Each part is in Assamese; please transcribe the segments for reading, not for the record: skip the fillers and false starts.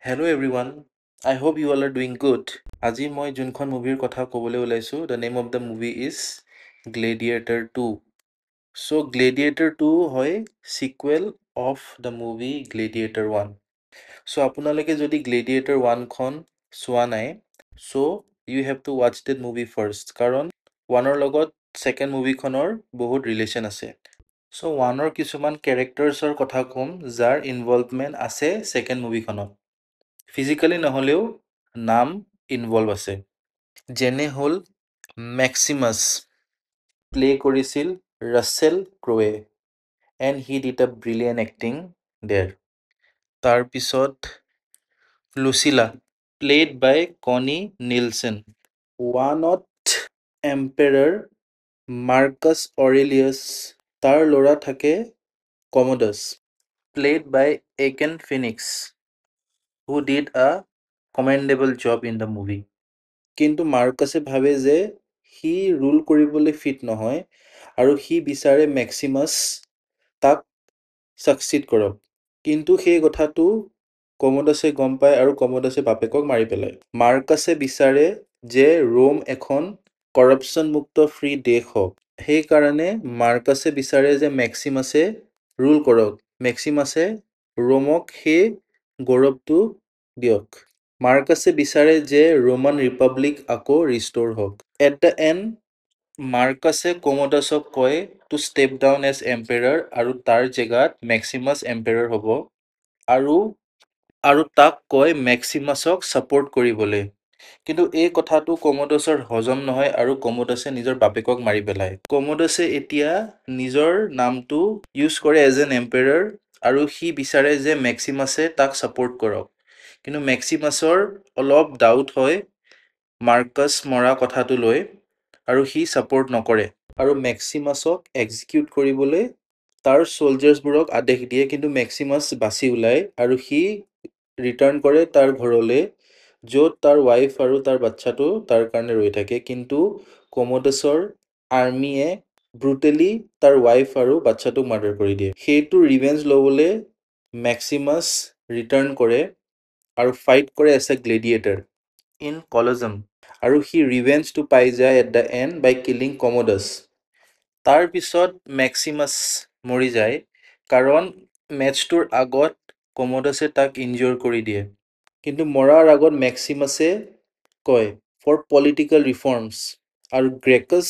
Hello everyone. I hope you all are doing good. আজি মই যোনখন মুভিৰ কথা ক'বলৈ ওলাইছোঁ, the name of the movie is Gladiator 2. So Gladiator 2 হয় sequel of the movie Gladiator 1. So আপোনালোকে যদি Gladiator 1 খন চোৱা নাই, so you have to watch that movie first কাৰণ 1ৰ লগত second মুভিখনৰ বহুত ৰিলেশ্যন আছে। So 1ৰ কিছুমান কেৰেক্টাৰ্ছৰ কথা ক'ম যাৰ ইনভলভমেণ্ট আছে second মুভিখনত। ফিজিকেলি নহ'লেও নাম ইনভলভ আছে যেনে হ'ল মেক্সিমাছ প্লে কৰিছিল Russell Crowe and he did a brilliant acting there তাৰপিছত লুচিলা প্লেড বাই কনি নিলছন ওৱানত এম্পেৰাৰ মাৰ্কাছ অৰেলিয়াছ তাৰ ল'ৰা থাকে Commodus played by Joaquin Phoenix who did a commendable job in the movie. কিন্তু মাৰ্কাছে ভাবে যে সি ৰুল কৰিবলৈ ফিট নহয় আৰু সি বিচাৰে মেক্সিমাছ তাক ছাকচিড কৰক কিন্তু সেই কথাটো কমোডাছে গম পায় আৰু কমোডাছে বাপেকক মাৰি পেলায় মাৰ্কাছে বিচাৰে যে ৰোম এখন কৰাপশ্যন মুক্ত ফ্ৰী দেশ হওক সেইকাৰণে মাৰ্কাছে বিচাৰে যে মেক্সিমাছে ৰুল কৰক মেক্সিমাছে ৰোমক সেই গৌৰৱটো দিয়ক মাৰ্কাছে বিচাৰে যে ৰোমান ৰিপাব্লিক আকৌ ৰিষ্ট'ৰ হওক এট দ্য এণ্ড মাৰ্কাছে কমোডাছক কয় টু ষ্টেপ ডাউন এজ এম্পেৰাৰ আৰু তাৰ জেগাত মেক্সিমাছ এম্পেৰাৰ হ'ব আৰু তাক কয় মেক্সিমাছক ছাপোৰ্ট কৰিবলৈ কিন্তু এই কথাটো কমোডাছৰ হজম নহয় আৰু কমোডাছে নিজৰ বাপেকক মাৰি পেলায় কমোডাছে এতিয়া নিজৰ নামটো ইউজ কৰে এজ এন এম্পেৰাৰ আৰু সি বিচাৰে যে মেক্সিমাছে তাক ছাপোৰ্ট কৰক কিন্তু মেক্সিমাছৰ অলপ ডাউট হয় মাৰ্কাছ মৰা কথাটো লৈ আৰু সি ছাপোৰ্ট নকৰে আৰু মেক্সিমাছক এক্সিকিউট কৰিবলৈ তাৰ ছ'লজাৰ্ছবোৰক আদেশ দিয়ে কিন্তু মেক্সিমাছ বাচি ওলায় আৰু সি ৰিটাৰ্ণ কৰে তাৰ ঘৰলৈ য'ত তাৰ ৱাইফ আৰু তাৰ বাচ্চাটো তাৰ কাৰণে ৰৈ থাকে কিন্তু কমোডাছৰ আৰ্মিয়ে ব্ৰুটেলি তাৰ ৱাইফ আৰু বাচ্চাটোক মাৰ্ডাৰ কৰি দিয়ে সেইটো ৰিভেঞ্জ ল'বলৈ মেক্সিমাছ ৰিটাৰ্ণ কৰে আৰু ফাইট কৰে এজ এ গ্লেডিয়েটাৰ ইন কলজম আৰু সি ৰিভেঞ্জটো পাই যায় at the end by killing Commodus তাৰপিছত মেক্সিমাছ মৰি যায় কাৰণ মেটচটোৰ আগত কমোডাছে তাক ইনজিয়ৰ কৰি দিয়ে কিন্তু মৰাৰ আগত মেক্সিমাছে কয় ফৰ পলিটিকেল ৰিফৰ্মছ আৰু গ্ৰেকাছ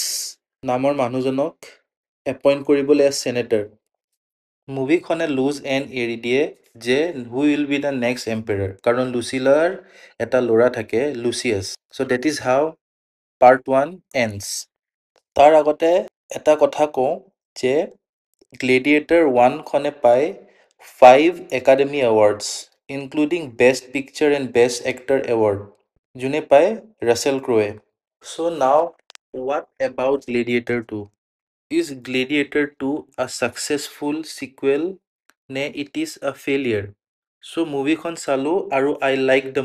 নামৰ মানুহজনক এপইণ্ট কৰিবলৈ এজ চেনেটাৰ মুভিখনে লুজ এণ্ড এৰি দিয়ে যে who will be the next emperor কাৰণ লুচিলাৰ এটা ল'ৰা থাকে Lucius so' that is how part 1 ends তাৰ আগতে এটা কথা কওঁ যে গ্লেডিয়েটাৰ 1 খনে পায় 5 Academy Awards including best picture and best actor award যোনে পায় Russell Crowe so' now what about Gladiator 2 is Gladiator 2 a successful sequel নে it is a failure so' মুভিখন চালোঁ আৰু আই লাইক দ্য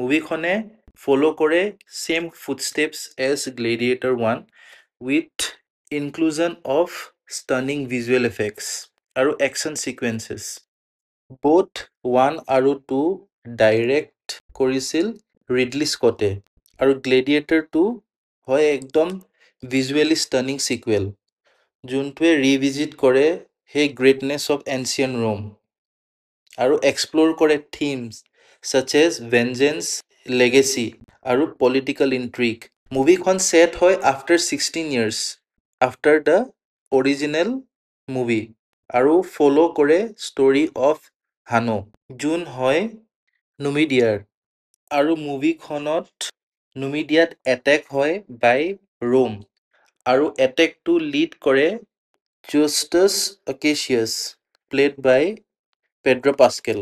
মুভিখনে ফ'ল' কৰে same footsteps as Gladiator 1 with inclusion of stunning visual effects আৰু একশ্যন ছিকুৱেঞ্চেছ বোথ 1 আৰু 2 ডাইৰেক্ট কৰিছিল ৰিডলি স্কটে আৰু গ্লেডিয়েটাৰ 2 হয় একদম ভিজুৱেলি ষ্টানিং ছিকুৱেল যোনটোৱে ৰিভিজিট কৰে সেই গ্ৰেটনেছ অফ এনচিয়েণ্ট ৰোম আৰু এক্সপ্ল'ৰ কৰে থিমছ ছাচ এজ ভেঞ্জেন্স লেগেচি আৰু পলিটিকেল ইণ্ট্ৰিগ মুভিখন ছেট হয় after 16 years after the original movie আৰু ফ'ল' কৰে ষ্টৰি অফ হানো যোন হয় নুমিডিয়াৰ আৰু মুভিখনত নুমিডিয়াত এটেক হয় বাই ৰোম আৰু এটেকটো লিড কৰে জুষ্টাছ অকেচিয়াছ প্লেড বাই পেড্ৰ' পাস্কেল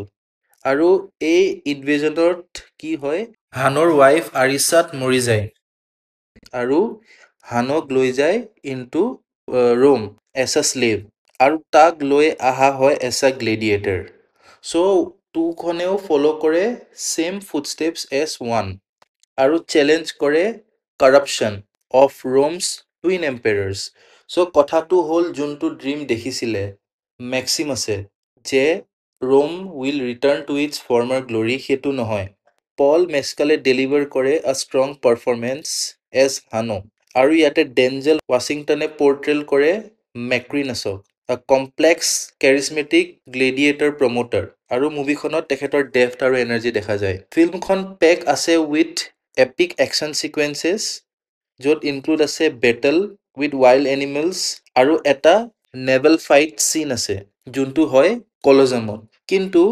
আৰু এই ইনভেজনত কি হয় হানৰ ৱাইফ আৰিছাত মৰি যায় আৰু হানক লৈ যায় into Rome as a slave আৰু তাক লৈ অহা হয় এজ আ গ্লেডিয়েটাৰ চ' 2 খনেও ফ'ল' কৰে ছেম ফুটষ্টেপছ এজ 1 আৰু চেলেঞ্জ কৰে corruption of Rome's twin emperors so' কথাটো হ'ল যোনটো ড্ৰিম দেখিছিলে মেক্সিমাছে যে Rome will return to its former glory সেইটো নহয়। পল মেছকালে ডেলিভাৰ কৰে আ ষ্ট্ৰং পাৰফৰ্মেঞ্চ এজ হানো। আৰু ইয়াতে ডেঞ্জেল ৱাশ্বিংটনে পৰ্ট্ৰেল কৰে মেক্ৰিনাছক, আ কমপ্লেক্স কেৰিছমেটিক গ্লেডিয়েটৰ প্ৰমোটাৰ। আৰু মুভিখনত তেখেতৰ ডেফথ আৰু এনাৰ্জি দেখা যায়। ফিল্মখন পেক আছে উইথ এপিক একশ্যন ছিকুৱেঞ্চেছ, য'ত ইনক্লুড আছে বেটেল উইথ ৱাইল্ড এনিমেলছ আৰু এটা নেভেল ফাইট চিন আছে, যোনটো হয় কলজামত। কিন্তু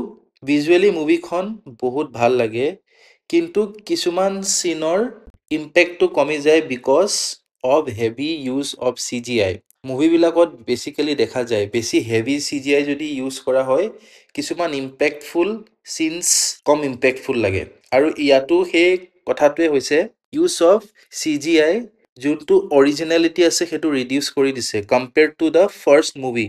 ভিজুৱেলি মুভিখন বহুত ভাল লাগে, কিন্তু কিছুমান চিনৰ ইম্পেক্টটো কমি যায় because of heavy use of CGI। মুভিবিলাকত বেছিকেলি দেখা যায় বেছি হেভি CGI যদি ইউজ কৰা হয়, কিছুমান ইম্পেক্টফুল চিনছ কম ইম্পেক্টফুল লাগে। আৰু ইয়াতো সেই কথাটোৱে হৈছে ইউজ অফ CGI যোনটো অৰিজিনেলিটি আছে সেইটো ৰিডিউচ কৰি দিছে compared to the first movie.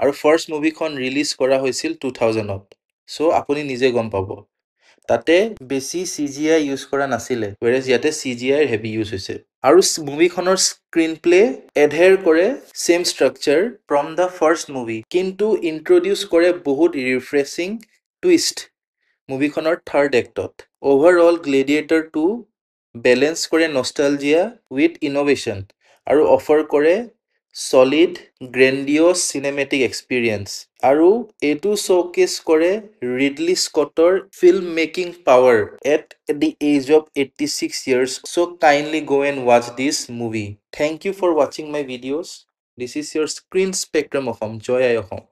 আৰু ফাৰ্ষ্ট মুভিখন ৰিলিজ কৰা হৈছিল 2000ত। চ' আপুনি নিজে গম পাব তাতে বেছি CGI ইউজ কৰা নাছিলে, ৱেৰেজ ইয়াতে CGI হেভি ইউজ হৈছে। আৰু মুভিখনৰ স্ক্ৰীন প্লে এডহেৰ কৰে same structure from the first movie, কিন্তু ইন্ট্ৰডিউচ কৰে বহুত ৰিফ্ৰেছিং টুইষ্ট মুভিখনৰ থাৰ্ড এক্টত। অভাৰঅল গ্লেডিয়েটৰ 2 বেলেঞ্চ কৰে নষ্টালজিয়া উইথ ইন'ভেশ্যন আৰু অফাৰ কৰে ছলিড গ্ৰেণ্ডিঅ'ছ চিনেমেটিক এক্সপিৰিয়েঞ্চ। আৰু এইটো শ্ব'কেছ কৰে ৰিডলি স্কটৰ film making power at the age of 86 years. So kindly go and watch this movie. Thank you for watching my videos. This is your Screen Spectrum Ahom. Joy Ahom.